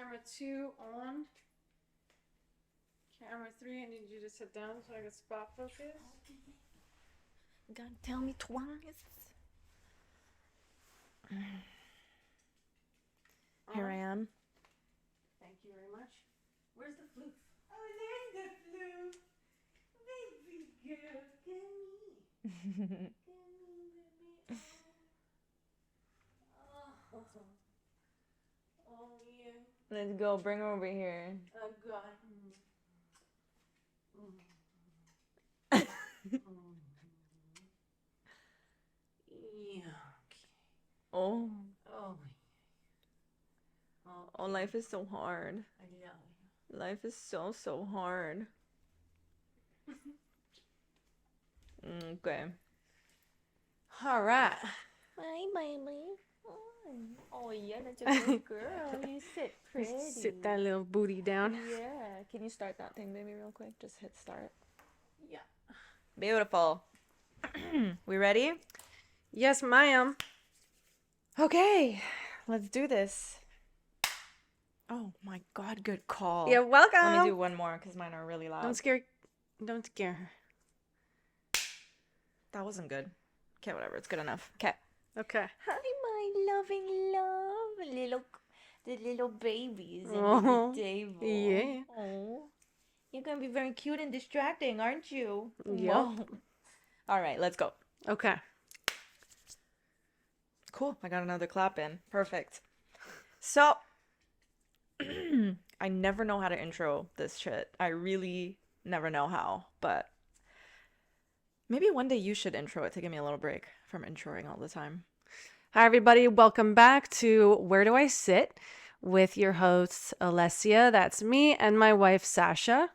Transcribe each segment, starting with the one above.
camera 2 on. Camera 3, I need you to sit down so I can spot focus. You gotta tell me twice. Here I am. Thank you very much. Where's the floof? Oh, there's the floof. Baby girl, get me. Oh, you. Let's go. Bring her over here. Oh, God. Yeah. Oh. Oh. Oh, life is so hard. I know. Life is so hard. Okay. All right. Hi, baby. Oh, yeah, that's a good girl. You sit pretty. Sit that little booty down. Yeah. Can you start that thing, baby, real quick? Just hit start. Yeah. Beautiful. We ready? Yes, ma'am. Okay. Let's do this. Oh, my God. Good call. You're welcome. Let me do one more because mine are really loud. Don't scare her. That wasn't good. Okay, whatever. It's good enough. Okay. Okay. Hi, my loving love. The little babies Oh, under the table. yeah. Oh. You're going to be very cute and distracting, aren't you? Yep. Whoa. All right, let's go. Okay. Cool. I got another clap in. Perfect. So, I never know how to intro this shit. I really never know how, but maybe one day you should intro it to give me a little break from introing all the time. Hi, everybody. Welcome back to Where Do I Sit with your hosts, Alessia, that's me, and my wife, Sasha.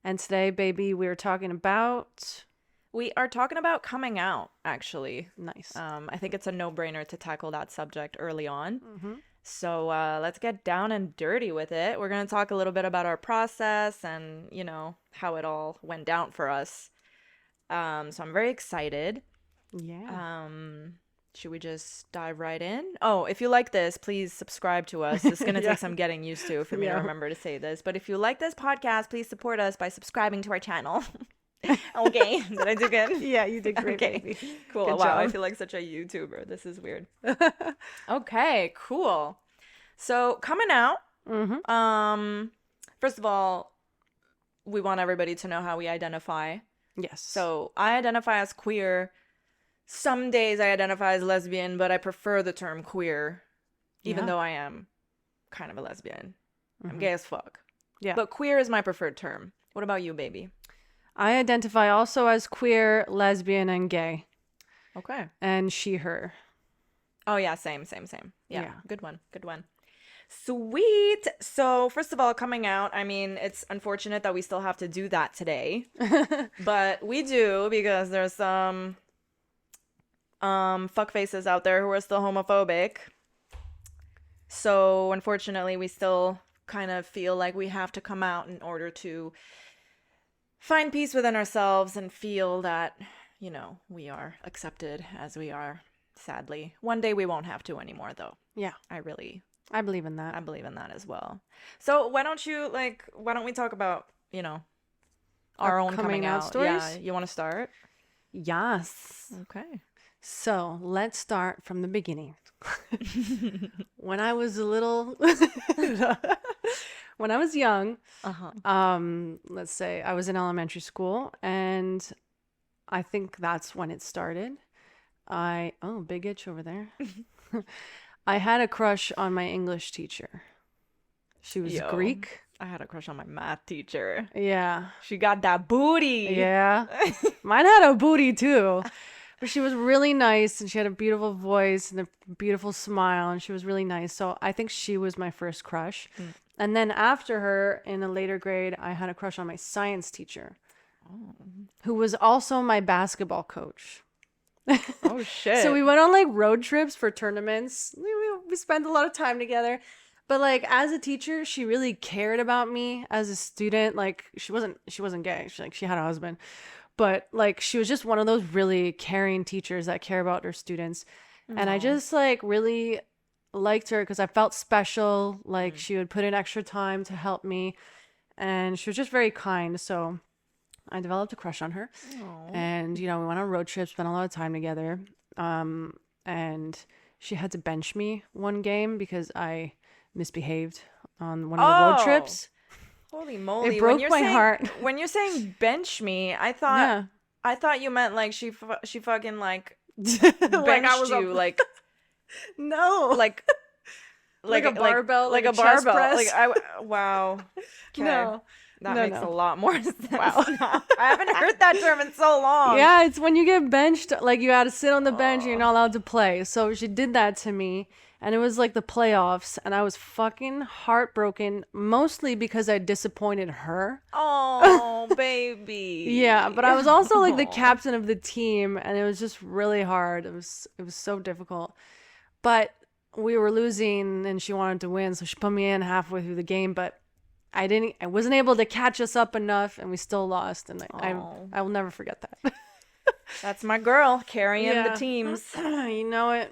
And today, baby, we're talking about... We are talking about coming out, actually. Nice. I think it's a no-brainer to tackle that subject early on. Mm-hmm. So let's get down and dirty with it. We're going to talk a little bit about our process and, you know, how it all went down for us. So I'm very excited. Yeah. Should we just dive right in? Oh, if you like this, please subscribe to us. It's going to Yeah. take some getting used to for me to remember to say this. But if you like this podcast, please support us by subscribing to our channel. Okay. Did I do good? Yeah, you did great, Okay. baby. Cool. Good Wow, job. I feel like such a YouTuber. This is weird. Okay, cool. So coming out. Mm-hmm. First of all, we want everybody to know how we identify. Yes. So I identify as queer. Some days I identify as lesbian, but I prefer the term queer, even though I am kind of a lesbian. I'm gay as fuck. Yeah. But queer is my preferred term. What about you, baby? I identify also as queer, lesbian, and gay. Okay. And she, her. Oh, yeah, same. Yeah, Yeah. good one. Sweet. So, first of all, coming out, I mean, it's unfortunate that we still have to do that today. But we do because there's some fuckfaces out there who are still homophobic. So, unfortunately, we still kind of feel like we have to come out in order to find peace within ourselves and feel that, you know, we are accepted as we are, sadly. One day we won't have to anymore, though. Yeah. I believe in that. believe in that as well. So why don't we talk about, you know, our own coming out stories? Yeah, you want to start? Yes. Okay. So let's start from the beginning. When I was when I was young, let's say I was in elementary school, and I think that's when it started. Big itch over there. I had a crush on my English teacher. She was Greek. I had a crush on my math teacher. Yeah. She got that booty. Yeah. Mine had a booty too. But she was really nice, and she had a beautiful voice and a beautiful smile, and she was really nice. So I think she was my first crush. And then after her, in a later grade, I had a crush on my science teacher, who was also my basketball coach. Oh, shit. So we went on like road trips for tournaments. We spent a lot of time together. But like as a teacher, she really cared about me as a student. Like she wasn't gay. She had a husband. But like she was just one of those really caring teachers that care about her students. And I just like really liked her because I felt special. Like she would put in extra time to help me, and she was just very kind. So I developed a crush on her. Aw. And, we went on road trips, spent a lot of time together. And she had to bench me one game because I misbehaved on one of the road trips. Holy moly. It broke my heart. When you're saying bench me, I thought you meant like she fucking like benched you like no. like a barbell, like like a a chest barbell. press. Wow. Okay. No. That No, makes no. a lot more sense. Wow. now. I haven't heard that term in so long. Yeah, it's when you get benched, like you got to sit on the bench and you're not allowed to play. So she did that to me, and it was like the playoffs, and I was fucking heartbroken, mostly because I disappointed her. Oh, baby. Yeah, but I was also like the Aw. captain of the team, and it was just really hard. It was so difficult. But we were losing, and she wanted to win, so she put me in halfway through the game, but I wasn't able to catch us up enough, and we still lost, and I will never forget that. That's my girl carrying Yeah. the teams. You know it.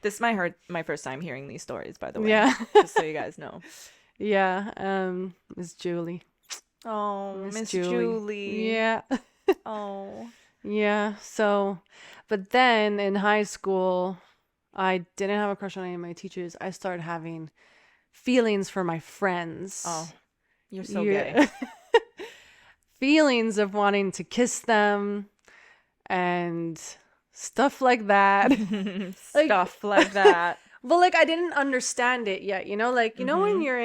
This is my first time hearing these stories, by the way. Yeah. Just so you guys know. Yeah, Miss Julie. Oh, Miss Julie. Yeah. Oh. Yeah. So, but then in high school, I didn't have a crush on any of my teachers. I started having feelings for my friends. Oh. You're so Yeah. gay. Feelings of wanting to kiss them and stuff like that. Stuff like that. Well, like I didn't understand it yet, like when you're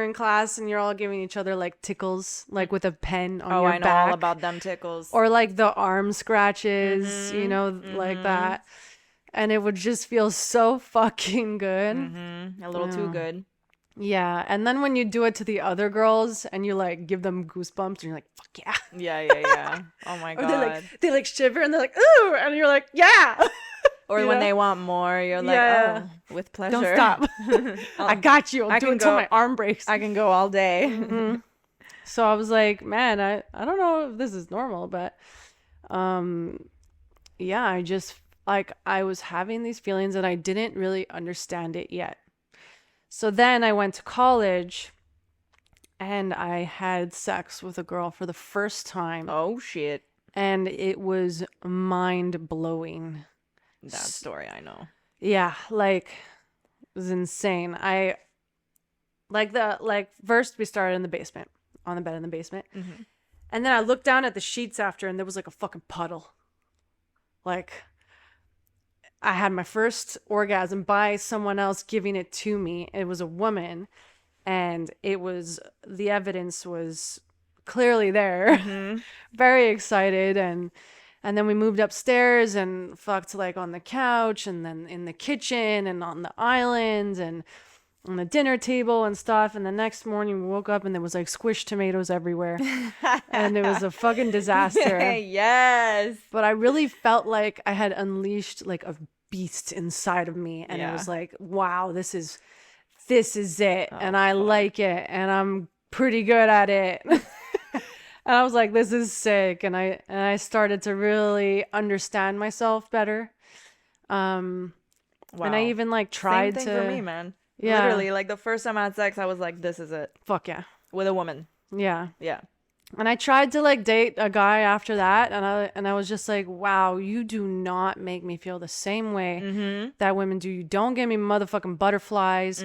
in class and you're all giving each other like tickles, like with a pen on your I know back, all about them tickles. or like the arm scratches, like that, and it would just feel so fucking good. A little too good. Yeah, and then when you do it to the other girls and you like give them goosebumps and you're like, fuck yeah. Yeah. Oh my Or god. they like shiver and they're like, ooh, and you're like, yeah. Or you when know? they want more, you're like, Yeah. oh, with pleasure. Don't stop. I got you. I'll I do can it till go- my arm breaks. I can go all day. So I was like, man, I don't know if this is normal, but yeah, I just like I was having these feelings and I didn't really understand it yet. So then I went to college and I had sex with a girl for the first time, Oh shit. and it was mind-blowing. That story I know. Yeah, like it was insane. I first we started in the basement, on the bed in the basement. And then I looked down at the sheets after and there was like a fucking puddle. Like I had my first orgasm by someone else giving it to me. It was a woman, and the evidence was clearly there. Very excited, and then we moved upstairs and fucked like on the couch and then in the kitchen and on the island and on the dinner table and stuff. And the next morning we woke up and there was like squished tomatoes everywhere. And it was a fucking disaster. Yes. But I really felt like I had unleashed like a beast inside of me, and it was like, wow, this is it, and I like it, and I'm pretty good at it. And I was like, this is sick, and I started to really understand myself better. Wow. And I even like tried Same thing to for me, man. Yeah. Literally, like the first time I had sex, I was like, this is it. fuck yeah. With a woman. Yeah. Yeah. And I tried to like date a guy after that, and I was just like, wow, you do not make me feel the same way that women do. You don't give me motherfucking butterflies.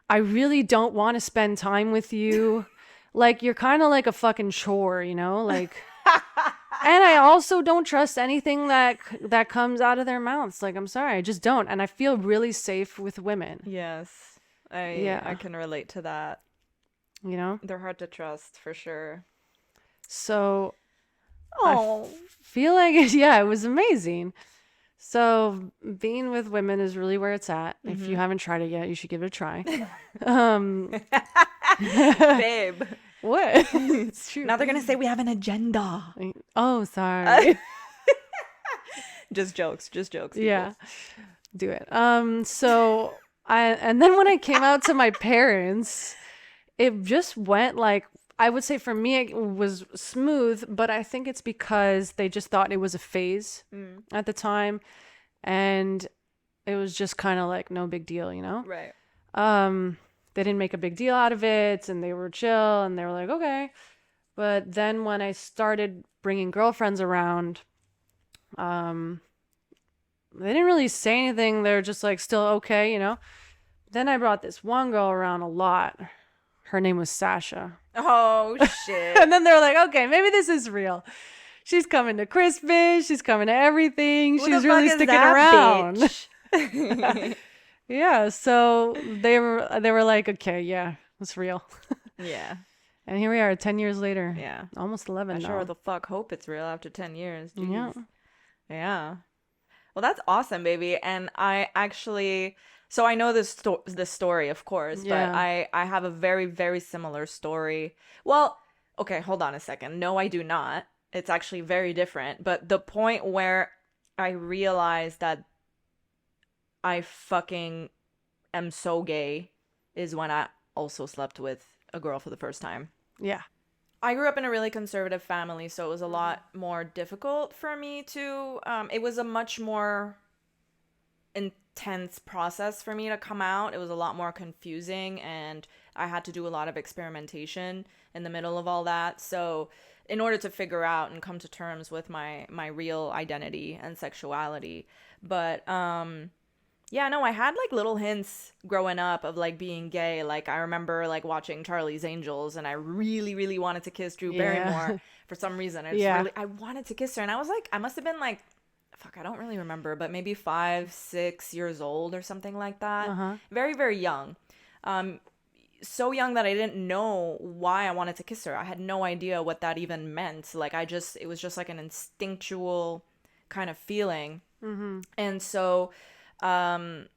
I really don't want to spend time with you. Like, you're kind of like a fucking chore, like. And I also don't trust anything that comes out of their mouths. Like, I'm sorry, I just don't. And I feel really safe with women. Yes. I can relate to that. They're hard to trust for sure. So Oh. feel like it was amazing. So being with women is really where it's at. If you haven't tried it yet, you should give it a try. Babe. What? It's true. Now they're going to say we have an agenda. Oh, sorry. Just jokes. People. Yeah. Do it. So and then when I came out to my parents, it just went like, I would say for me it was smooth, but I think it's because they just thought it was a phase at the time. And it was just kind of like no big deal, you know? Right. They didn't make a big deal out of it, and they were chill, and they were like, okay. But then when I started bringing girlfriends around, they didn't really say anything. They're just like still okay, you know? Then I brought this one girl around a lot. Her name was Sasha. Oh, shit. And then they're like, okay, maybe this is real. She's coming to Christmas. She's coming to everything. Who She's the really fuck is sticking that around. bitch? Yeah, so they were like, okay, yeah, it's real. Yeah. And here we are 10 years later. Yeah. Almost 11 I now. sure the fuck hope it's real after 10 years. Jeez. Yeah. Yeah. Well, that's awesome, baby. And I actually, so I know this story, of course, Yeah. but I have a very, very similar story. Well, okay, hold on a second. No, I do not. It's actually very different. But the point where I realized that I fucking am so gay is when I also slept with a girl for the first time. Yeah. I grew up in a really conservative family, so it was a lot more difficult for me to, it was a much more intense process for me to come out. It was a lot more confusing, and I had to do a lot of experimentation in the middle of all that. So in order to figure out and come to terms with my real identity and sexuality. But yeah, no, I had like little hints growing up of like being gay. Like I remember like watching Charlie's Angels, and I really, really wanted to kiss Drew Barrymore for some reason. I wanted to kiss her, and I was like, I must have been like, fuck, I don't really remember, but maybe 5, 6 years old or something like that. Very, very young. So young that I didn't know why I wanted to kiss her. I had no idea what that even meant. Like it was just like an instinctual kind of feeling. And so then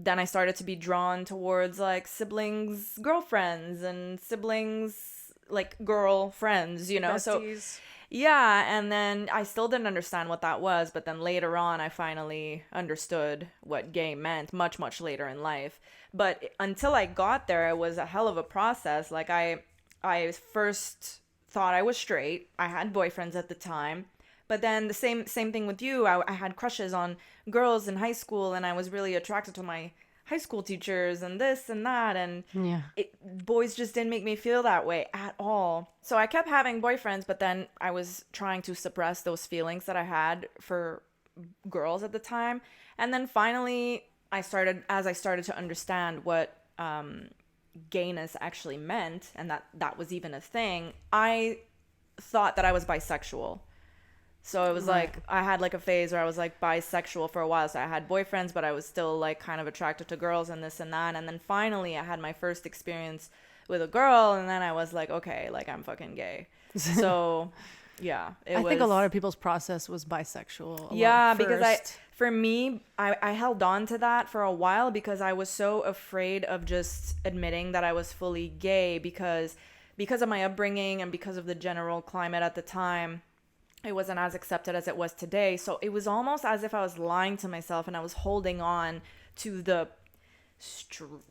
I started to be drawn towards like siblings, girlfriends, and siblings like girlfriends, you know. Besties. So yeah, and then I still didn't understand what that was, but then later on I finally understood what gay meant, much, much later in life. But until I got there, it was a hell of a process. Like I first thought I was straight. I had boyfriends at the time. But then the same thing with you. I had crushes on girls in high school, and I was really attracted to my high school teachers and this and that. And boys just didn't make me feel that way at all. So I kept having boyfriends, but then I was trying to suppress those feelings that I had for girls at the time. And then finally, as I started to understand what gayness actually meant, and that was even a thing, I thought that I was bisexual. So it was like I had like a phase where I was like bisexual for a while. So I had boyfriends, but I was still like kind of attracted to girls and this and that. And then finally I had my first experience with a girl, and then I was like, okay, like I'm fucking gay. So yeah, I think a lot of people's process was bisexual. Yeah, because for me, I held on to that for a while because I was so afraid of just admitting that I was fully gay because of my upbringing and because of the general climate at the time. It wasn't as accepted as it was today. So it was almost as if I was lying to myself, and I was holding on to the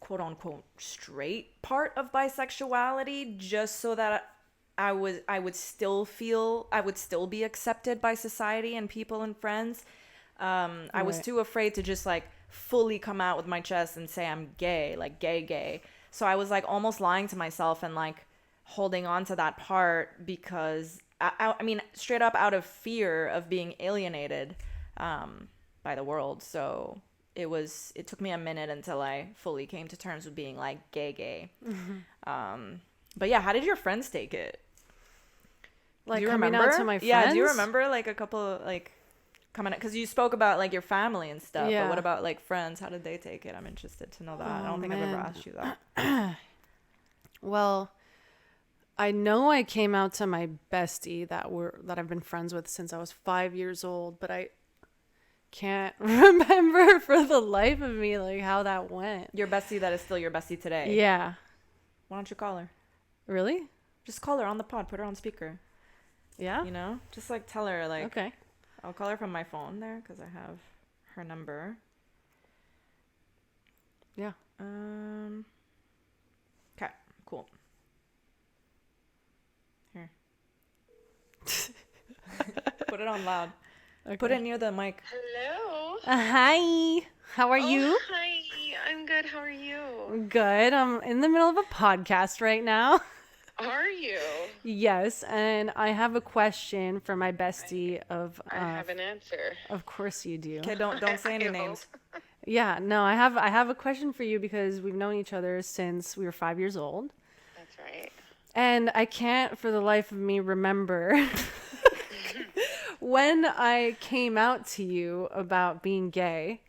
quote unquote straight part of bisexuality just so that I would still be accepted by society and people and friends. I was too afraid to just like fully come out with my chest and say I'm gay, like gay. So I was like almost lying to myself and like holding on to that part because I mean, straight up out of fear of being alienated by the world. So it took me a minute until I fully came to terms with being like gay. But yeah, how did your friends take it? Like do you coming remember? out to my friends? Yeah, do you remember like a couple of like coming out? Because you spoke about like your family and stuff. Yeah. But what about like friends? How did they take it? I'm interested to know that. I don't think I've ever asked you that. Well, I know I came out to my bestie that I've been friends with since I was 5 years old, but I can't remember for the life of me like how that went. Your bestie that is still your bestie today. Yeah. Why don't you call her? Really? Just call her on the pod. Put her on speaker. Yeah. You know, just like tell her like. Okay. I'll call her from my phone there because I have her number. Yeah. Okay. Cool. Here. Put it on loud. Okay. Put it near the mic. Hello. Hi. How are you? Hi. I'm good. How are you? Good. I'm in the middle of a podcast right now. Are you? Yes, and I have a question for my bestie I have an answer. of course you do. Okay, don't say any I names. hope. Yeah, no, I have a question for you because we've known each other since we were 5 years old. That's right. And I can't for the life of me remember when I came out to you about being gay.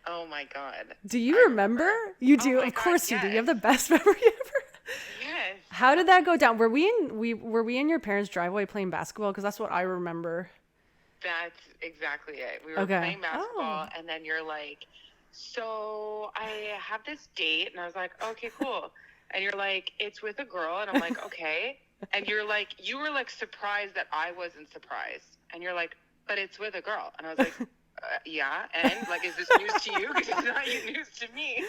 Oh my God. Do you remember? You do. my Of God, course you do. You have yes. the best memory ever. Yes. How did that go down? Were we in your parents' driveway playing basketball? Because that's what I remember. That's exactly it. We were Okay. playing basketball, and then you're like, so I have this date, and I was like, okay, cool. And you're like, it's with a girl, and I'm like, okay. And you're like, you were like surprised that I wasn't surprised, and you're like, but it's with a girl, and I was like, yeah, and like, is this news to you? Because it's not news to me.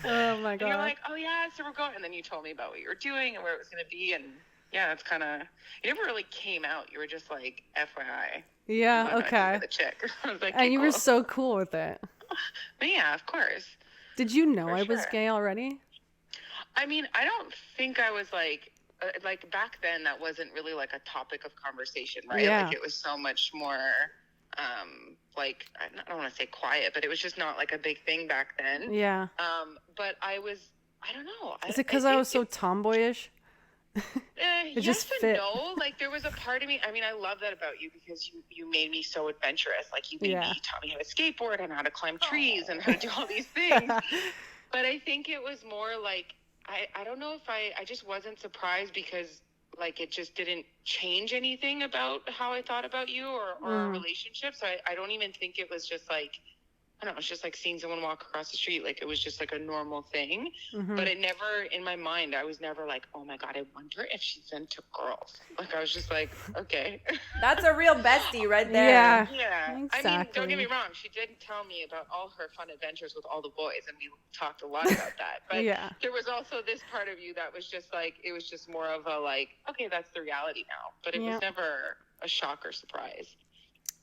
Oh my And god. you're like, oh yeah, so we're going, and then you told me about what you were doing and where it was going to be, and yeah, that's kind of. You never really came out. You were just like, FYI. Yeah. I'm not Okay. with a chick. I was like, And okay, you were cool. so cool with it. But yeah, of course. Did you know For I was sure. gay already? I mean, I don't think I was like back then. That wasn't really like a topic of conversation, right? Yeah. Like it was so much more, like I don't want to say quiet, but it was just not like a big thing back then. Yeah. But I don't know. Is it because I was so tomboyish? Yes just and fit. no. Like there was a part of me. I mean, I love that about you because you made me so adventurous. Like you taught me how to skateboard and how to climb trees and how to do all these things. But I think it was more like I don't know if I just wasn't surprised because like it just didn't change anything about how I thought about you or our relationship. So I don't even think it was just like I don't know, it's just like seeing someone walk across the street. Like it was just like a normal thing. But it never, in my mind, I was never like, oh my God, I wonder if she's into girls. Like I was just like, okay. That's a real bestie right there. Yeah. Yeah. I mean, Exactly. don't get me wrong. She did tell me about all her fun adventures with all the boys, and we talked a lot about that. But Yeah. there was also this part of you that was just like, it was just more of a like, okay, that's the reality now. But it Yeah. was never a shock or surprise.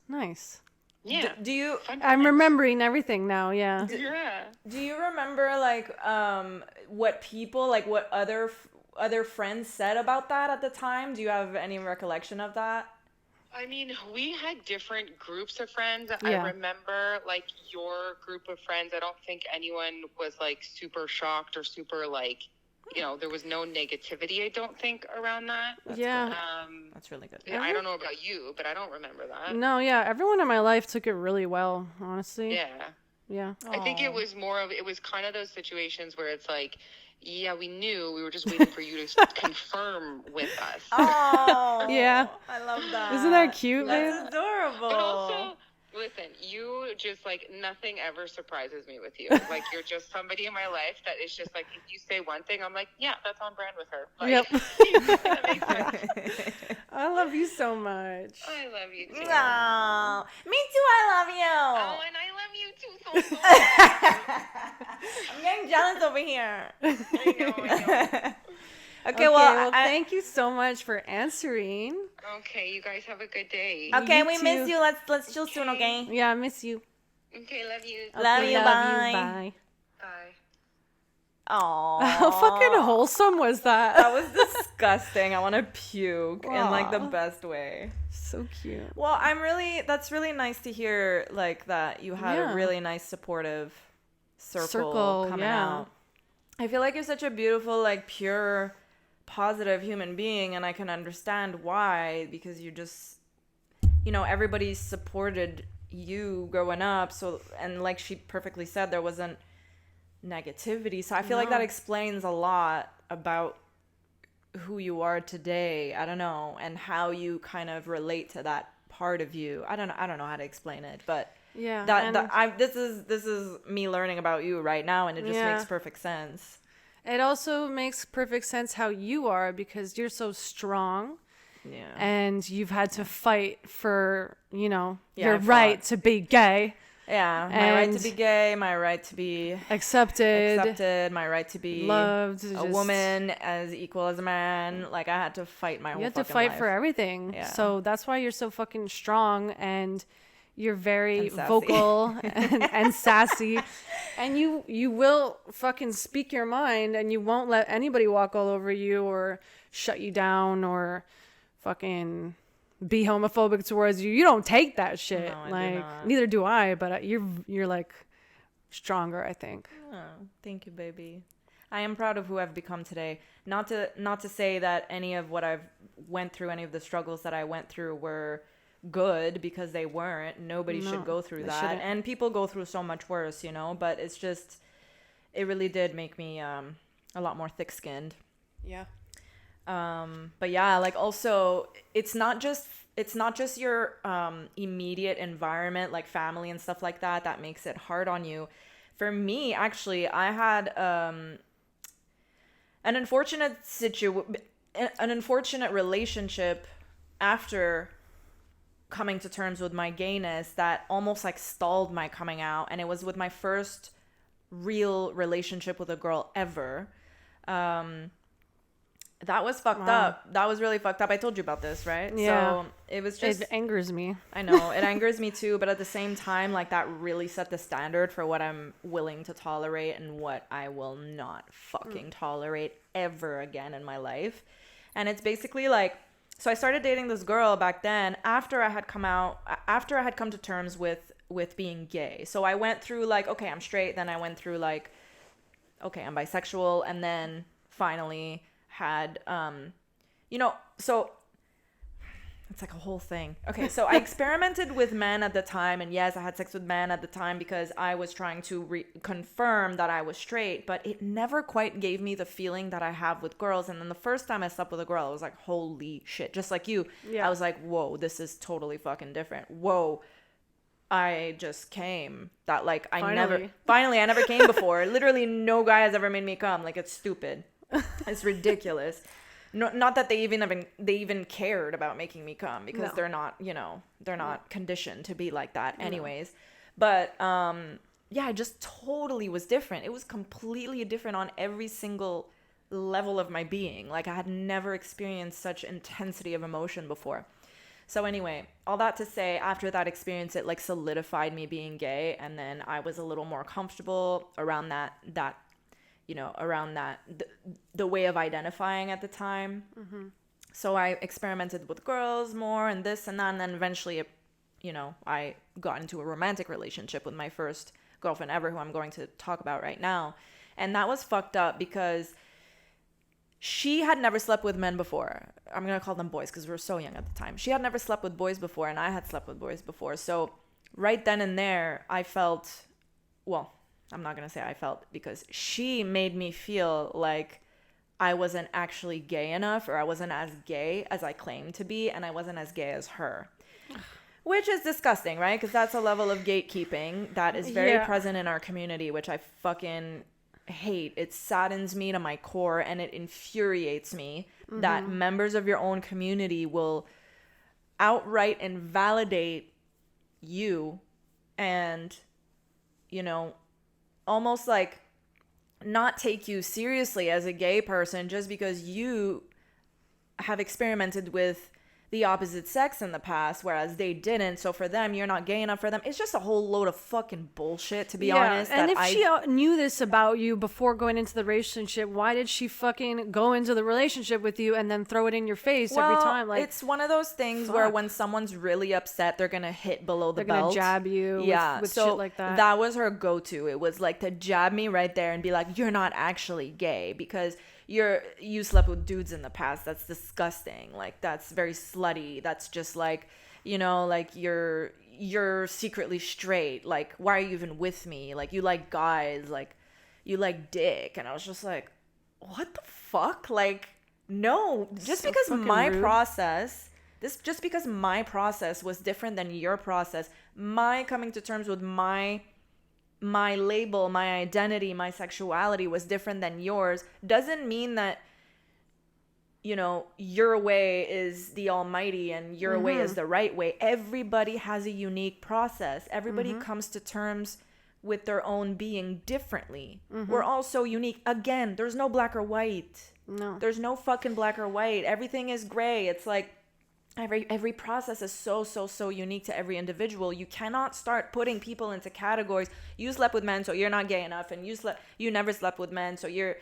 Nice. Yeah. Do you Fun I'm times. remembering everything now. Yeah. Yeah. do you remember like what people like what other friends said about that at the time? Do you have any recollection of that? I mean, we had different groups of friends. Yeah. I remember, like, your group of friends. I don't think anyone was, like, super shocked or super, like, you know, there was no negativity, I don't think, around that. Yeah. That's really good. I don't know about you, but I don't remember that. No, yeah. Everyone in my life took it really well, honestly. Yeah. Yeah. I think it was more of, it was kind of those situations where it's like, yeah, we knew, we were just waiting for you to confirm with us. Oh, Yeah. I love that. Isn't that cute, That's babe? adorable. But also, listen, you just like nothing ever surprises me with you. Like you're just somebody in my life that is just like if you say one thing, I'm like, yeah, that's on brand with her. Like, Yep. that makes sense. I love you so much. I love you too. No, me too. I love Oh, you. and I love you too so much. I'm getting jealous over here. I know. Okay, well, thank you so much for answering. Okay, you guys have a good day. okay, You we too. miss you. Let's chill soon, okay? Yeah, I miss you. Okay, love you. Love Okay, you. Bye. Bye. Bye. Aww. How fucking wholesome was that? That was disgusting. I want to puke in like the Aw. best way. So cute. Well, that's really nice to hear like that you had Yeah. a really nice supportive circle Circle, coming yeah. out. I feel like you're such a beautiful, like pure, positive human being, and I can understand why, because you just, you know, everybody supported you growing up. So, and like she perfectly said, there wasn't negativity. So I feel like that explains a lot about who you are today. I don't know, and how you kind of relate to that part of you. I don't know how to explain it, but Yeah. this is me learning about you right now, and it just Yeah. makes perfect sense. It also makes perfect sense how you are because you're so strong Yeah. and you've had to fight for, you know, Yeah, your I fought. right to be gay, Yeah, my right to And- be gay, my right to be accepted, my right to be loved, a just- woman as equal as a man. Like I had to fight my whole You have to fucking fight life. for everything. Yeah. So that's why you're so fucking strong and you're very And sassy. vocal and sassy, and you will fucking speak your mind, and you won't let anybody walk all over you or shut you down or fucking be homophobic towards you. You don't take that shit. No, I do like not. neither do I, but you're like stronger, I think. Oh, thank you, baby. I am proud of who I've become today. Not to say that any of what I've went through, any of the struggles that I went through were good, because they weren't. Nobody should go through that. shouldn't. And people go through so much worse, you know, but it's just, it really did make me a lot more thick-skinned. Yeah. But yeah, like also it's not just your immediate environment, like family and stuff like that, that makes it hard on you. For me, actually, I had an unfortunate relationship after coming to terms with my gayness that almost like stalled my coming out, and it was with my first real relationship with a girl ever. That was fucked up. That was really fucked up. I told you about this, right? Yeah. So it was just... It angers me. I know. It angers me too. But at the same time, like, that really set the standard for what I'm willing to tolerate and what I will not fucking tolerate ever again in my life. And it's basically like... So I started dating this girl back then after I had come to terms with being gay. So I went through like, okay, I'm straight. Then I went through like, okay, I'm bisexual. And then finally... had so it's like a whole thing. Okay, so I experimented with men at the time, and yes, I had sex with men at the time because I was trying to confirm that I was straight, but it never quite gave me the feeling that I have with girls. And then the first time I slept with a girl, I was like, holy shit, just like you. Yeah. I was like, whoa, this is totally fucking different. Whoa, I just came. That like I never came before. Literally no guy has ever made me come. Like, it's stupid. It's ridiculous. Not that they even cared about making me come, because they're not conditioned to be like that anyways. But yeah, it just totally was different. It was completely different on every single level of my being. Like, I had never experienced such intensity of emotion before. So anyway, all that to say, after that experience, it like solidified me being gay, and then I was a little more comfortable around that the way of identifying at the time. Mm-hmm. So I experimented with girls more and this and that, and then eventually, I got into a romantic relationship with my first girlfriend ever, who I'm going to talk about right now. And that was fucked up because she had never slept with men before. I'm going to call them boys because we were so young at the time. She had never slept with boys before, and I had slept with boys before. So right then and there, I felt, well, I'm not going to say I felt, because she made me feel like I wasn't actually gay enough, or I wasn't as gay as I claimed to be, and I wasn't as gay as her. Which is disgusting, right? Because that's a level of gatekeeping that is very present in our community, which I fucking hate. It saddens me to my core, and it infuriates me that members of your own community will outright invalidate you and, almost like not take you seriously as a gay person just because you have experimented with the opposite sex in the past, whereas they didn't. So for them, you're not gay enough for them. It's just a whole load of fucking bullshit, to be honest. And if she knew this about you before going into the relationship, why did she fucking go into the relationship with you and then throw it in your face every time? Like, it's one of those things where when someone's really upset, they're gonna hit below the belt. They're gonna jab you with so shit like that. That was her go-to. It was like to jab me right there and be like, you're not actually gay because you slept with dudes in the past. That's disgusting. Like, that's very slutty. That's just like, like you're secretly straight. Like, why are you even with me? Like, you like guys, like you like dick. And I was just like, what the fuck? Like, no, just so because my rude. Just because my process was different than your process, my coming to terms with my label, my identity, my sexuality was different than yours, doesn't mean that, your way is the almighty and your way is the right way. Everybody has a unique process. Everybody comes to terms with their own being differently. We're all so unique. Again, there's no black or white. No. There's no fucking black or white. Everything is gray. It's like, every process is so unique to every individual. You cannot start putting people into categories. You slept with men, so you're not gay enough, and you never slept with men, so you're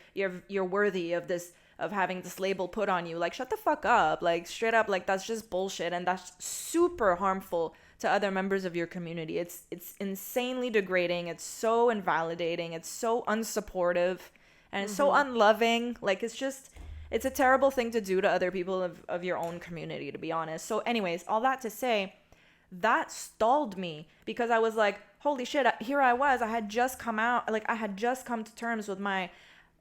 worthy of this, of having this label put on you. Like, shut the fuck up. Like, straight up, like, that's just bullshit, and that's super harmful to other members of your community. It's insanely degrading. It's so invalidating. It's so unsupportive, and it's so unloving. Like, it's a terrible thing to do to other people of your own community, to be honest. So anyways, all that to say, that stalled me, because I was like, holy shit, here I was. I had just come to terms with my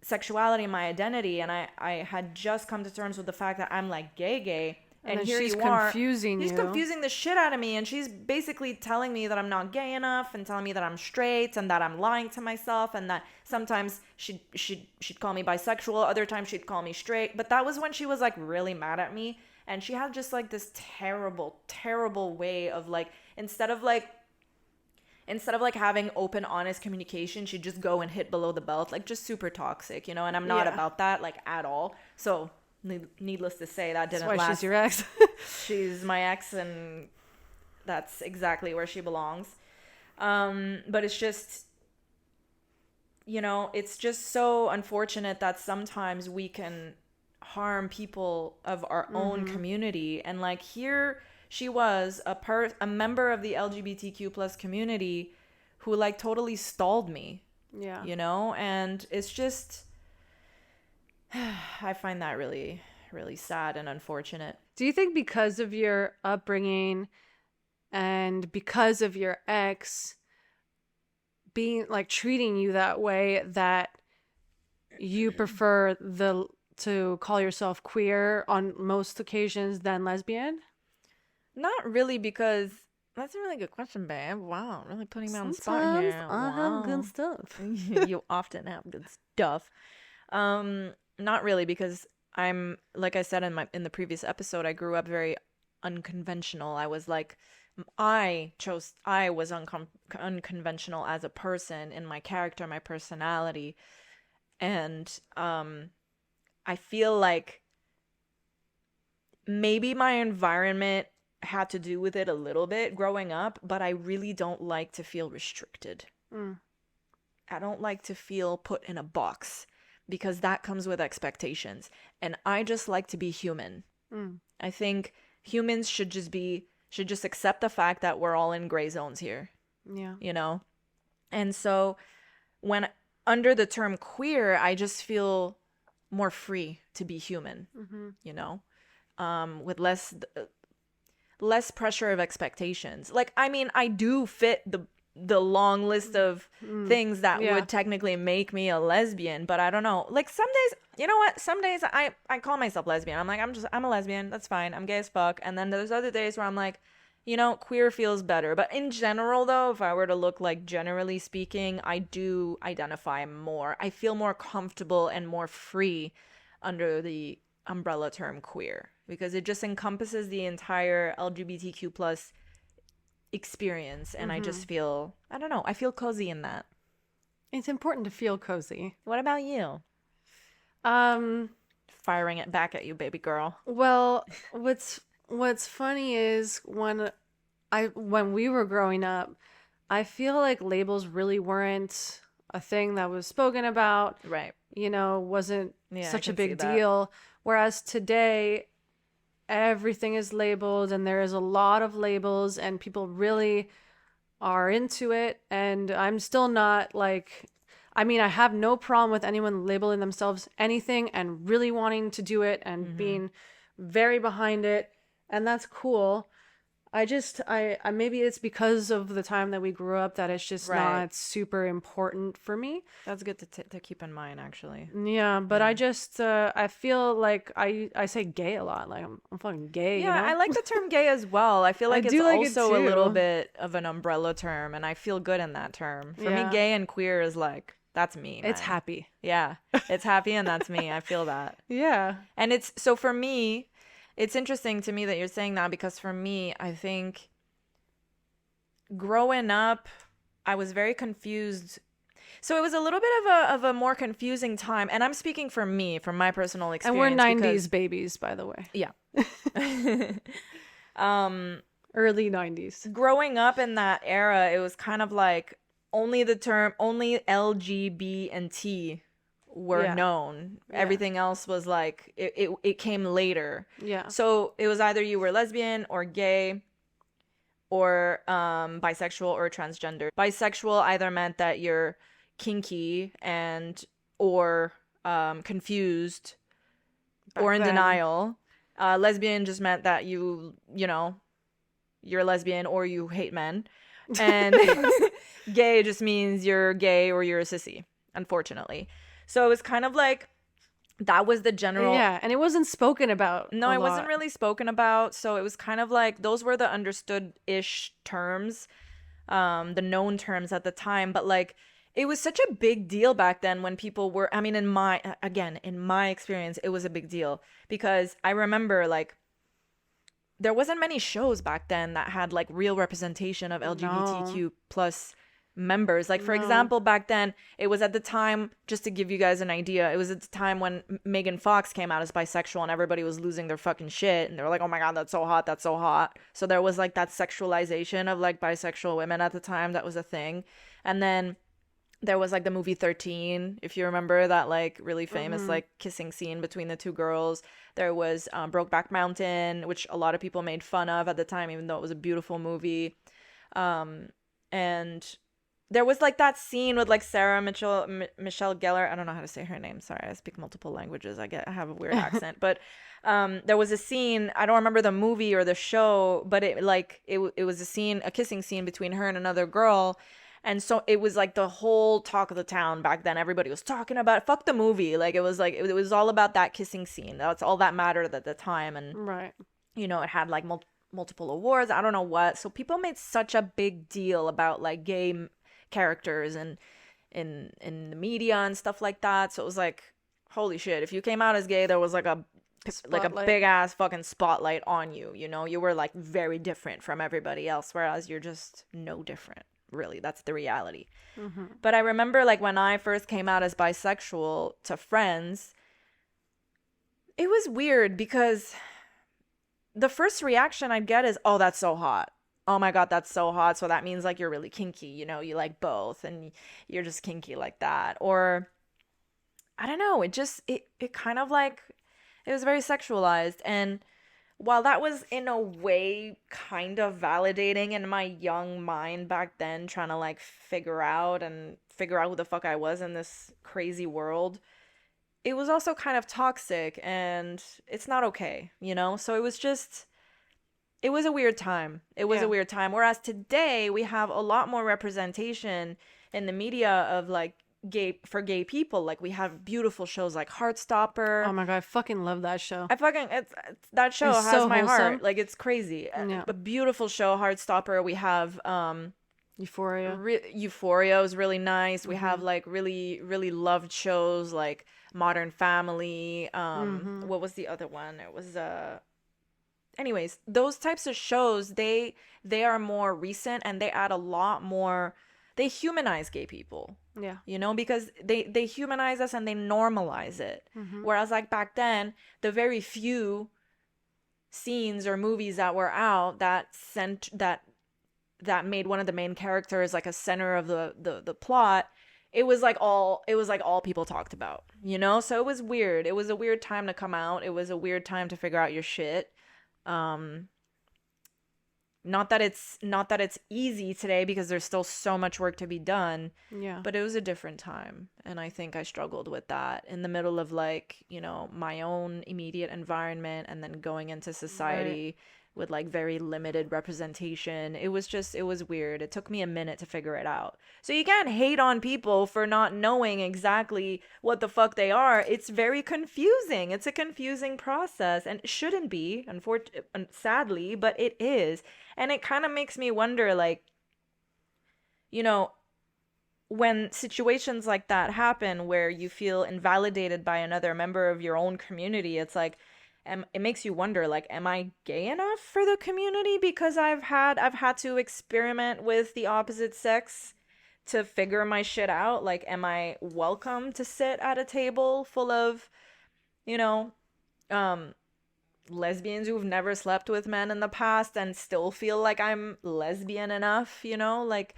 sexuality and my identity, and I had just come to terms with the fact that I'm like gay. And here she's you are. confusing you. She's confusing the shit out of me, and she's basically telling me that I'm not gay enough, and telling me that I'm straight, and that I'm lying to myself, and that sometimes she'd call me bisexual, other times she'd call me straight. But that was when she was like really mad at me, and she had just like this terrible way of like, instead of like having open, honest communication, she'd just go and hit below the belt, like just super toxic, you know. And I'm not about that, like, at all. So needless to say, that didn't last. That's why she's your ex. She's my ex, and that's exactly where she belongs. But it's just, you know, it's just so unfortunate that sometimes we can harm people of our own community. And like, here she was a member of the LGBTQ plus community who like totally stalled me. Yeah. You know, and it's just, I find that really, really sad and unfortunate. Do you think because of your upbringing and because of your ex being like treating you that way, that you prefer to call yourself queer on most occasions than lesbian? Not really, because that's a really good question, babe. Wow, really putting me on the spot here. I have good stuff. You often have good stuff. Not really, because I'm, like I said in the previous episode, I grew up very unconventional. I was like, I was unconventional as a person, in my character, my personality. And I feel like maybe my environment had to do with it a little bit growing up, but I really don't like to feel restricted. I don't like to feel put in a box, because that comes with expectations. And I just like to be human. I think humans should just accept the fact that we're all in gray zones here. Yeah. You know? And so when under the term queer, I just feel more free to be human, you know? With less pressure of expectations. Like, I mean, I do fit the long list of things that would technically make me a lesbian, but I don't know. Like, some days, you know what? Some days I call myself lesbian. I'm like, I'm a lesbian. That's fine. I'm gay as fuck. And then there's other days where I'm like, you know, queer feels better. But in general, though, if I were to look, like, generally speaking, I do identify more. I feel more comfortable and more free under the umbrella term queer, because it just encompasses the entire LGBTQ plus experience. And I just feel, I don't know, I feel cozy in that. It's important to feel cozy. What about you? Firing it back at you, baby girl. Well, what's funny is when we were growing up, I feel like labels really weren't a thing that was spoken about. Right. You know, wasn't such a big deal. Whereas today, everything is labeled, and there is a lot of labels, and people really are into it. And I'm still not like, I mean, I have no problem with anyone labeling themselves anything and really wanting to do it and being very behind it. And that's cool. I maybe it's because of the time that we grew up that it's just not super important for me. That's good to keep in mind, actually. Yeah, but I just I feel like I say gay a lot. Like, I'm fucking gay. Yeah, you know? I like the term gay as well. I feel like it's also a little bit of an umbrella term, and I feel good in that term. For me, gay and queer is like, that's me, man. It's happy. Yeah, it's happy, and that's me. I feel that. Yeah. And it's, so for me, it's interesting to me that you're saying that, because for me, I think growing up, I was very confused. So it was a little bit of a more confusing time. And I'm speaking for me, from my personal experience. And we're 90s babies, by the way. Yeah. Early 90s. Growing up in that era, it was kind of like only L, G, B, and T were known. Yeah. Everything else was like it came later. Yeah. So it was either you were lesbian or gay or bisexual or transgender. Bisexual either meant that you're kinky and or confused or in denial. Lesbian just meant that you know, you're a lesbian or you hate men. And gay just means you're gay or you're a sissy, unfortunately. So it was kind of like that was the general. Yeah, and it wasn't spoken about. No, it wasn't really spoken about. So it was kind of like those were the understood-ish terms, the known terms at the time. But like it was such a big deal back then when people were, I mean, in my experience, it was a big deal because I remember like there wasn't many shows back then that had like real representation of LGBTQ plus members. Like, for example, back then, it was at the time, just to give you guys an idea, it was at the time when Megan Fox came out as bisexual and everybody was losing their fucking shit. And they were like, oh my God, that's so hot. That's so hot. So there was like that sexualization of like bisexual women at the time. That was a thing. And then there was like the movie 13, if you remember that like really famous like kissing scene between the two girls. There was Brokeback Mountain, which a lot of people made fun of at the time, even though it was a beautiful movie. And there was like that scene with like Sarah Michelle Gellar. I don't know how to say her name. Sorry, I speak multiple languages. I have a weird accent. But there was a scene. I don't remember the movie or the show, but it was a scene, a kissing scene between her and another girl. And so it was like the whole talk of the town back then. Everybody was talking about it. Fuck the movie. Like it was all about that kissing scene. That's all that mattered at the time. And right, you know, it had like multiple awards. I don't know what. So people made such a big deal about like gay characters and in the media and stuff like that. So it was like, holy shit, if you came out as gay, there was like a big ass fucking spotlight on you. You know, you were like very different from everybody else, whereas you're just no different. Really, that's the reality. But I remember like when I first came out as bisexual to friends, it was weird because the first reaction I'd get is, oh, that's so hot. Oh my God, that's so hot. So that means like you're really kinky, you know, you like both and you're just kinky like that. Or I don't know, it kind of like, it was very sexualized. And while that was in a way kind of validating in my young mind back then, trying to like figure out who the fuck I was in this crazy world, it was also kind of toxic and it's not okay, you know? So it was a weird time. It was a weird time. Whereas today we have a lot more representation in the media of like gay people. Like we have beautiful shows like Heartstopper. Oh my God, I fucking love that show. That show has so my heart. Like it's crazy. Yeah. A beautiful show, Heartstopper. We have Euphoria. Euphoria was really nice. We have like really really loved shows like Modern Family. What was the other one? It was anyways, those types of shows, they are more recent and they add a lot more. They humanize gay people. Yeah. You know, because they humanize us and they normalize it. Whereas like back then, the very few scenes or movies that were out that made one of the main characters like a center of the plot, it was like all people talked about, you know? So it was weird. It was a weird time to come out. It was a weird time to figure out your shit. Not that it's easy today because there's still so much work to be done. Yeah. But it was a different time. And I think I struggled with that in the middle of like, you know, my own immediate environment and then going into society with like very limited representation. It was weird. It took me a minute to figure it out. So you can't hate on people for not knowing exactly what the fuck they are. It's very confusing. It's a confusing process and it shouldn't be, sadly, but it is. And it kind of makes me wonder, like, you know, when situations like that happen where you feel invalidated by another member of your own community, it's like, it makes you wonder, like, am I gay enough for the community? Because I've had to experiment with the opposite sex to figure my shit out. Like, am I welcome to sit at a table full of, you know, lesbians who've never slept with men in the past and still feel like I'm lesbian enough, you know? Like,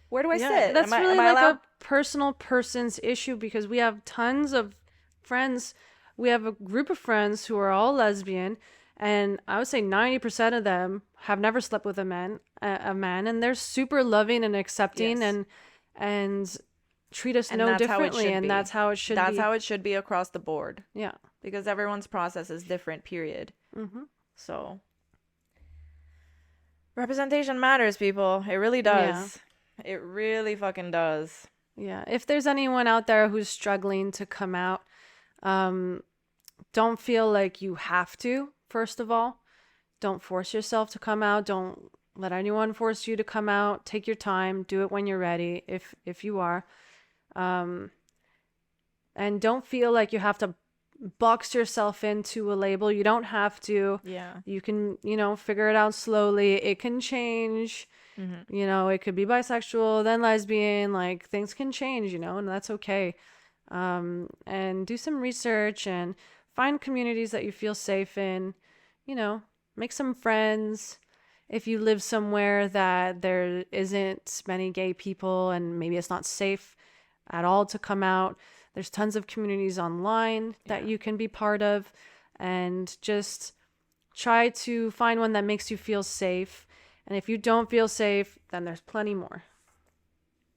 where do I sit? That's am really I like allowed? a personal person's issue because we have tons of friends. We have a group of friends who are all lesbian, and I would say 90% of them have never slept with a man, and they're super loving and accepting Yes. and treat us And no that's how it differently, should and be. that's how it should That's be. how it should be across the board. Yeah. Because everyone's process is different, period. Mm-hmm. So representation matters, people. It really does. It really fucking does. Yeah. If there's anyone out there who's struggling to come out, don't feel like you have to, first of all. Don't force yourself to come out. Don't let anyone force you to come out. Take your time. Do it when you're ready, if you are. And don't feel like you have to box yourself into a label. You don't have to. Yeah. You can, figure it out slowly. It can change. Mm-hmm. It could be bisexual, then lesbian. Like, things can change, and that's okay. And do some research and find communities that you feel safe in. Make some friends. If you live somewhere that there isn't many gay people and maybe it's not safe at all to come out, there's tons of communities online that you can be part of, and just try to find one that makes you feel safe. And if you don't feel safe, then there's plenty more.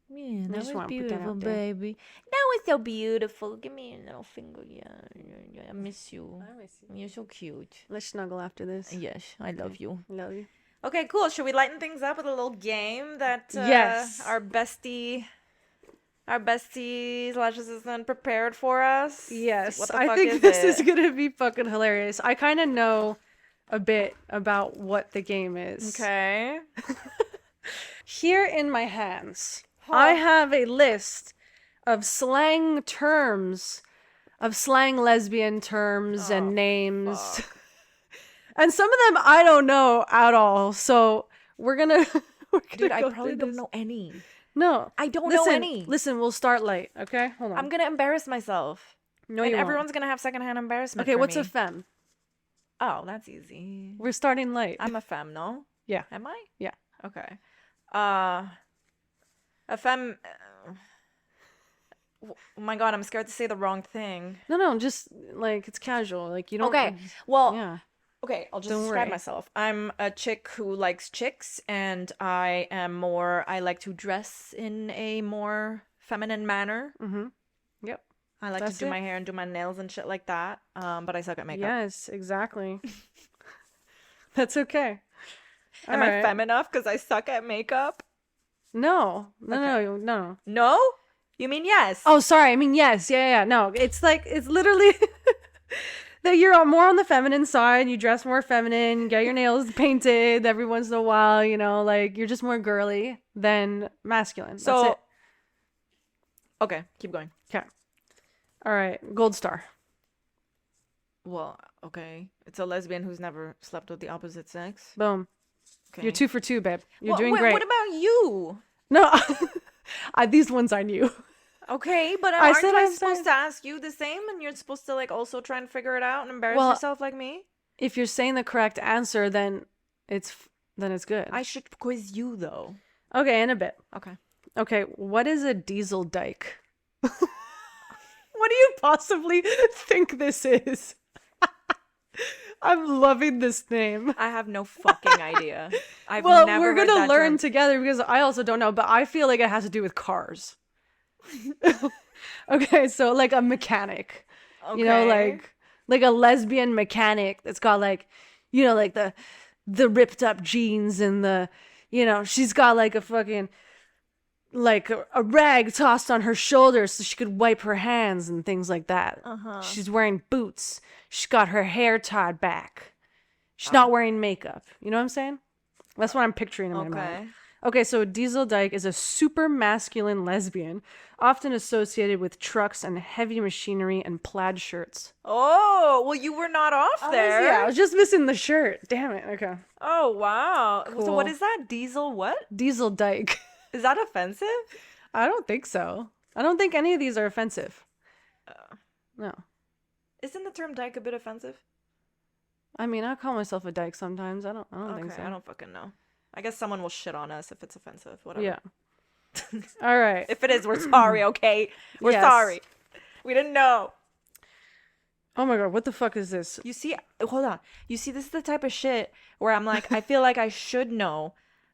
Yeah, I just wanna put that out there. baby. That was so beautiful. Give me a little finger. Yeah. I miss you. You're so cute. Let's snuggle after this. Yes, I love you. Love you. Okay, cool. Should we lighten things up with a little game that Yes. our bestie slash assistant prepared for us? Yes, What the I fuck think is this it? is gonna be fucking hilarious. I kind of know a bit about what the game is. Okay. Here in my hands, I have a list of slang terms, of slang lesbian terms and names. fuck. And some of them I don't know at all. So we're gonna Dude, I go probably through don't this. know any. No, I don't know listen, any. Listen, we'll start light, okay? Hold on. I'm gonna embarrass myself. No, and you won't. everyone's gonna have secondhand embarrassment. Okay, for what's me. a femme? Oh, that's easy. We're starting light. I'm a femme, no? Yeah. Am I? Yeah. Okay. A femme. Oh my god, I'm scared to say the wrong thing. No, just like it's casual. Like you don't. Okay. Well, Yeah. okay, I'll just Don't describe worry. myself. I'm a chick who likes chicks, and I like to dress in a more feminine manner. Mm-hmm. Yep. I like That's to do it. my hair and do my nails and shit like that. But I suck at makeup. Yes, exactly. That's okay. Am I Alright. femme enough because I suck at makeup? No. Okay. No. No? You mean yes? Oh, sorry. I mean, yes. Yeah. No, it's like, it's literally that you're more on the feminine side. You dress more feminine, you get your nails painted every once in a while, like you're just more girly than masculine. So, That's okay, keep going. it. Okay. All right. Gold star. Well, okay. It's a lesbian who's never slept with the opposite sex. Boom. Okay. You're 2 for 2, babe. You're doing wait, great. What about you? No, these ones I knew. Okay, but I aren't said I I'm supposed to ask you the same, and you're supposed to like also try and figure it out and embarrass Well, yourself like me? If you're saying the correct answer, then it's good. I should quiz you though. Okay, in a bit. Okay. What is a diesel dyke? What do you possibly think this is? I'm loving this name. I have no fucking idea. I've Well, never we're heard gonna that learn term. together because I also don't know, but I feel like it has to do with cars. Okay, so like a mechanic. Okay. Like a lesbian mechanic that's got like the ripped up jeans and she's got like a fucking like a rag tossed on her shoulders so she could wipe her hands and things like that. She's wearing boots. She's got her hair tied back. She's not wearing makeup. You know what I'm saying? That's what I'm picturing in my mind. Okay, so a diesel dyke is a super masculine lesbian, often associated with trucks and heavy machinery and plaid shirts. Oh, well, you were not off there. Yeah, I was just missing the shirt. Damn it. Okay. Oh, wow. So Cool. what is that? Diesel what? Diesel dyke. Is that offensive? I don't think so. I don't think any of these are offensive. No. Isn't the term dyke a bit offensive? I mean, I call myself a dyke sometimes. I don't think so. I don't fucking know. I guess someone will shit on us if it's offensive. Whatever. Yeah. All right. If it is, we're sorry, okay? We're Yes. sorry. We didn't know. Oh my god, what the fuck is this? You see, hold on. You see, this is the type of shit where I'm like, I feel like I should know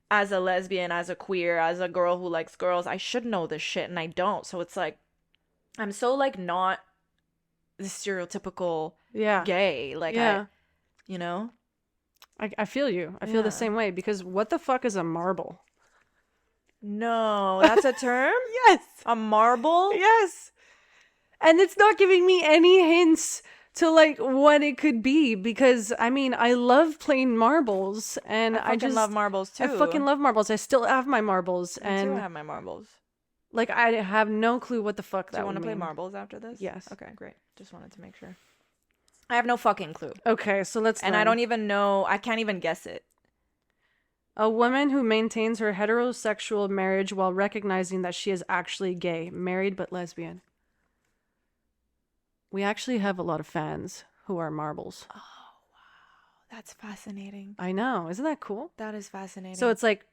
as a lesbian, as a queer, as a girl who likes girls. I should know this shit, and I don't. So it's like, I'm so like not the stereotypical Yeah. gay. Like, Yeah. you know? I feel you. I feel Yeah. the same way because what the fuck is a marble? No, that's a term? Yes. A marble? Yes. And it's not giving me any hints to like what it could be because I mean, I love playing marbles and I fucking love marbles too. I fucking love marbles. I still have my marbles Me and too, I have my marbles. like I have no clue what the fuck Do that you want to would play mean. marbles after this? Yes. Okay, great. Just wanted to make sure. I have no fucking clue. Okay, so let's And I don't even know. I can't even guess it. A woman who maintains her heterosexual marriage while recognizing that she is actually gay, married but lesbian. We actually have a lot of fans who are marbles. Oh, wow. That's fascinating. I know. Isn't that cool? That is fascinating. So it's like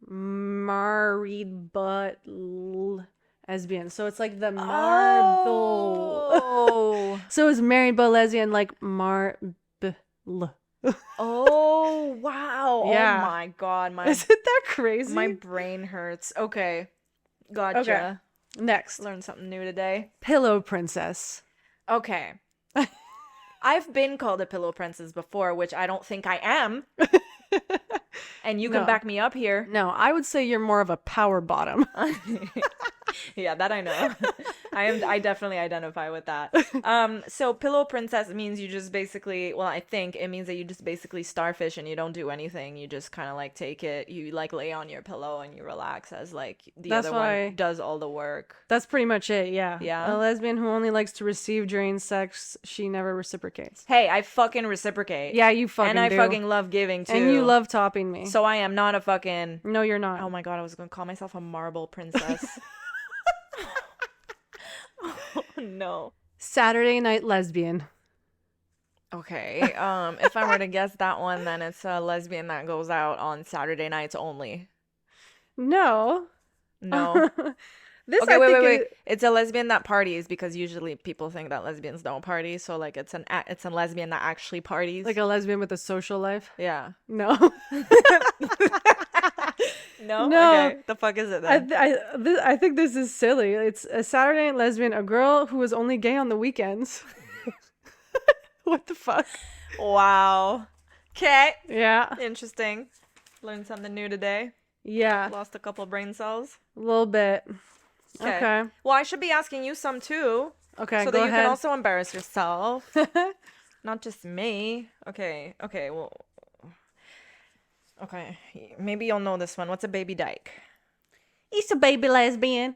married but lesbian. So it's like the marble. Oh. So it's married but lesbian like marble. Oh, wow. Yeah. Oh, my God. Isn't that crazy? My brain hurts. Okay. Gotcha. Okay. Next. Learned something new today. Pillow princess. Okay. I've been called a pillow princess before, which I don't think I am. And you can No. back me up here. No, I would say you're more of a power bottom. Yeah, that I know. I definitely identify with that. So pillow princess means you just basically, well, I think it means that you just basically starfish and you don't do anything. You just kind of like take it, you like lay on your pillow and you relax as like the That's other why- one does all the work. That's pretty much it, yeah. Yeah? A lesbian who only likes to receive during sex, she never reciprocates. Hey, I fucking reciprocate. Yeah, you fucking And I do. fucking love giving too. And you love topping me. So I am not a fucking. No, you're not. Oh my God, I was gonna call myself a marble princess. Oh no. Saturday night lesbian. Okay. If I were to guess that one, then it's a lesbian that goes out on Saturday nights only. No. No. This Okay, I think wait. is- It's a lesbian that parties because usually people think that lesbians don't party. So like it's a lesbian that actually parties. like a lesbian with a social life. Yeah. No. No. No. Okay. The fuck is it I, then? I think this is silly. It's a Saturday night lesbian, a girl who is only gay on the weekends. What the fuck? Wow. Okay. Yeah. Interesting. Learned something new today. Yeah. Lost a couple brain cells. A little bit. Okay. Well, I should be asking you some too. Okay. So go that you ahead. can also embarrass yourself. Not just me. Okay. Well. Okay. Maybe you'll know this one. What's a baby dyke? It's a baby lesbian.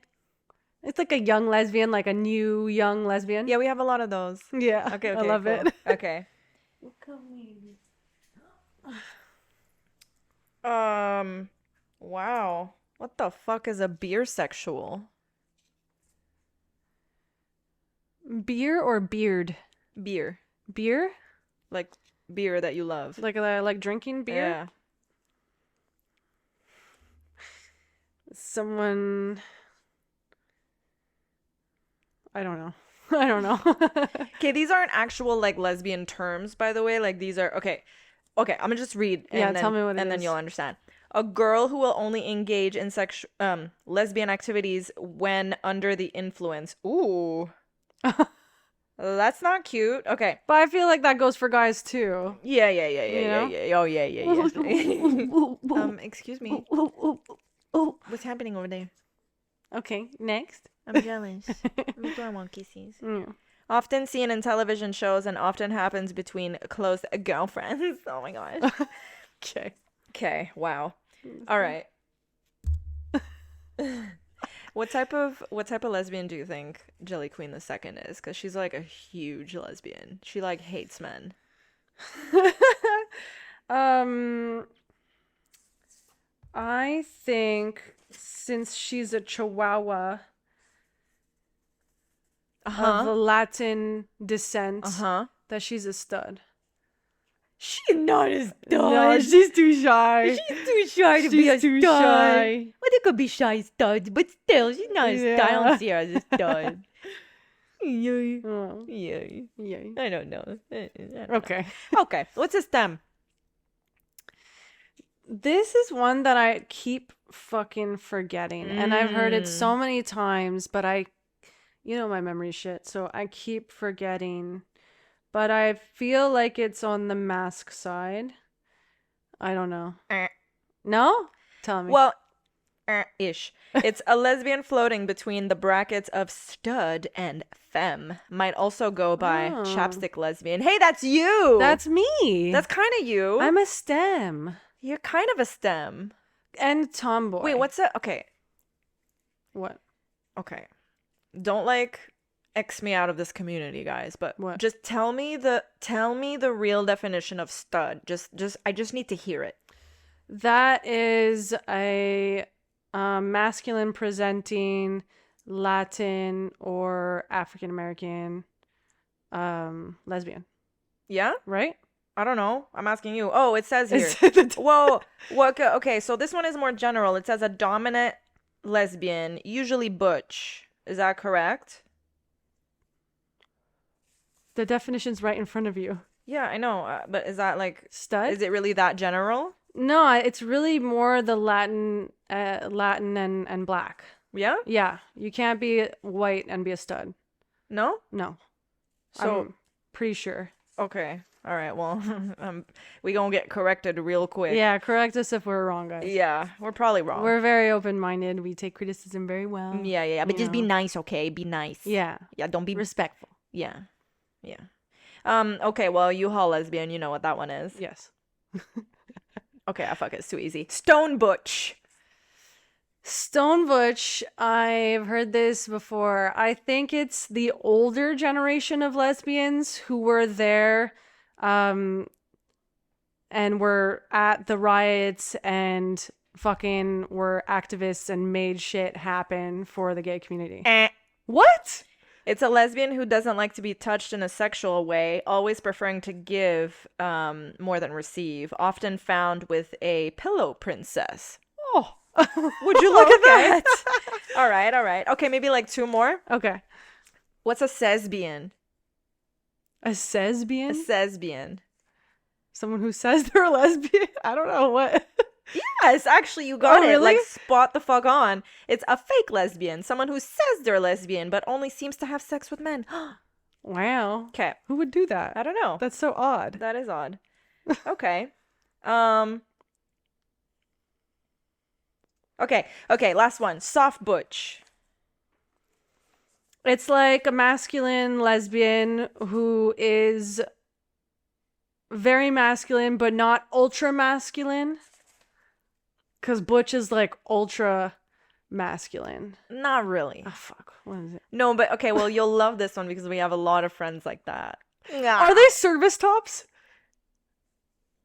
It's like a young lesbian, like a new young lesbian. Yeah, we have a lot of those. Yeah. Okay. I love cool. it. Okay. Wow. What the fuck is a beer sexual? Beer or beard? Beer. Beer? Like beer that you love. Like drinking beer? Yeah. Someone. I don't know. I don't know. Okay, these aren't actual like lesbian terms, by the way. Like these are okay. Okay, I'm gonna just read. And Yeah, then, tell me what it and then is. you'll understand. A girl who will only engage in lesbian activities when under the influence. Ooh, that's not cute. Okay. But I feel like that goes for guys too. Yeah. You know? Oh yeah. Excuse me. What's happening over there? Okay, next. I'm jealous. I want kisses. Yeah. Often seen in television shows and often happens between close girlfriends. Oh my gosh. Okay. Okay, wow. All right. What type of lesbian do you think Jelly Queen the Second is? Because she's like a huge lesbian. She like hates men. I think since she's a Chihuahua of Latin descent, that she's a stud. She's not a stud. No, she's too shy. She's too shy to be a She's too stud. shy. Well, there could be shy studs, but still, she's not a stud. I Yeah. don't see her as a stud. Yay. Oh, Yay. yay. I don't know. I don't know. Okay. Okay, what's a stem? This is one that I keep fucking forgetting. And I've heard it so many times, but you know my memory shit, so I keep forgetting. But I feel like it's on the mask side. I don't know. No? Tell me. Well, ish. It's a lesbian floating between the brackets of stud and femme. Might also go by Oh. chapstick lesbian. Hey, that's you. That's me. That's kind of you. I'm a STEM. You're kind of a stem. And tomboy. Wait, what's that? Okay. What? Okay. Don't like X me out of this community, guys, but What? just tell me the real definition of stud. I just need to hear it. That is a masculine presenting Latin or African American lesbian, Yeah? right? I don't know. I'm asking you. Oh, it says here. Is it the- Whoa. Well, okay, so this one is more general. It says a dominant lesbian, usually butch. Is that correct? The definition's right in front of you. Yeah, I know. But is that like, Stud? is it really that general? No, it's really more the Latin and black. Yeah? Yeah, you can't be white and be a stud. No? No, So, I'm pretty sure. okay. All right. Well, we gonna get corrected real quick. Yeah, correct us if we're wrong, guys. Yeah, we're probably wrong. We're very open-minded. We take criticism very well. Yeah. But you just be know. nice, okay? Be nice. Yeah, Yeah, don't be respectful. Yeah. Okay, well, U-Haul lesbian, you know what that one is. Yes. Okay, fuck it, it's too easy. Stone butch. Stone butch, I've heard this before. I think it's the older generation of lesbians who were there and were at the riots and fucking were activists and made shit happen for the gay community. What? It's a lesbian who doesn't like to be touched in a sexual way, always preferring to give more than receive, often found with a pillow princess. Oh. Would you look Okay. at that? All right. Okay, maybe like two more. Okay. What's a lesbian? A lesbian? A lesbian. Someone who says they're a lesbian? I don't know what. Yes, actually, you got Oh, it. really? Like, spot the fuck on. It's a fake lesbian, someone who says they're lesbian, but only seems to have sex with men. Wow. Okay, Who would do that? I don't know. That's so odd. That is odd. Okay. Okay, last one. Soft butch. It's like a masculine lesbian who is very masculine, but not ultra masculine. Because butch is like ultra masculine. Not really. Oh, fuck. What is it? No, but okay, well, you'll love this one because we have a lot of friends like that. Are they service tops?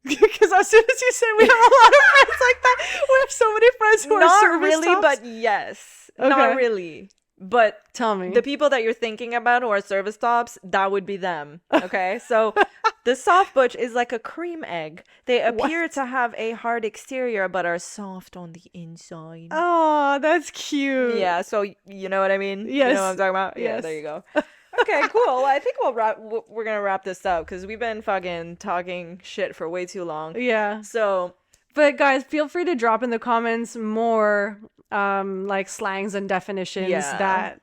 Because as soon as you say we have a lot of friends like that, we have so many friends who are Not service really, tops. but yes. Not Okay. really. But Tell me. the people that you're thinking about who are service tops, that would be them. Okay, so the soft butch is like a cream egg. They appear to have a hard exterior but are soft on the inside. Oh, that's cute. Yeah, so you know what I mean? You Yes. know what I'm talking about? Yeah, Yes. there you go. Okay, cool. Well, I think we're gonna wrap this up because we've been fucking talking shit for way too long. Yeah. So But guys, feel free to drop in the comments more like slangs and definitions Yeah.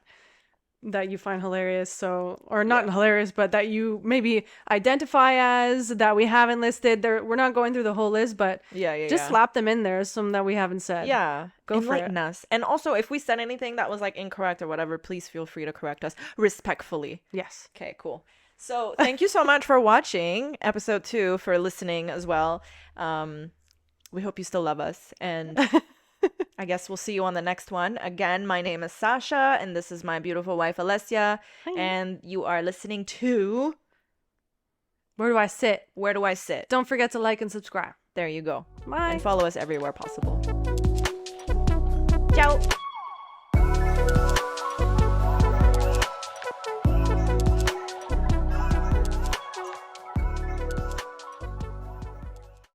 that you find hilarious. So, or not hilarious, but that you maybe identify as that we haven't listed. We're not going through the whole list, but just slap them in there, some that we haven't said. Yeah, Go for enlighten us. And also, if we said anything that was like incorrect or whatever, please feel free to correct us respectfully. Yes. Okay, cool. So thank you so much for watching episode 2, for listening as well. We hope you still love us, and I guess we'll see you on the next one. Again, my name is Sasha, and this is my beautiful wife, Alessia, Hi. and you are listening to Where do I sit? Where Do I Sit? Don't forget to like and subscribe. There you go. Bye. And follow us everywhere possible. Ciao.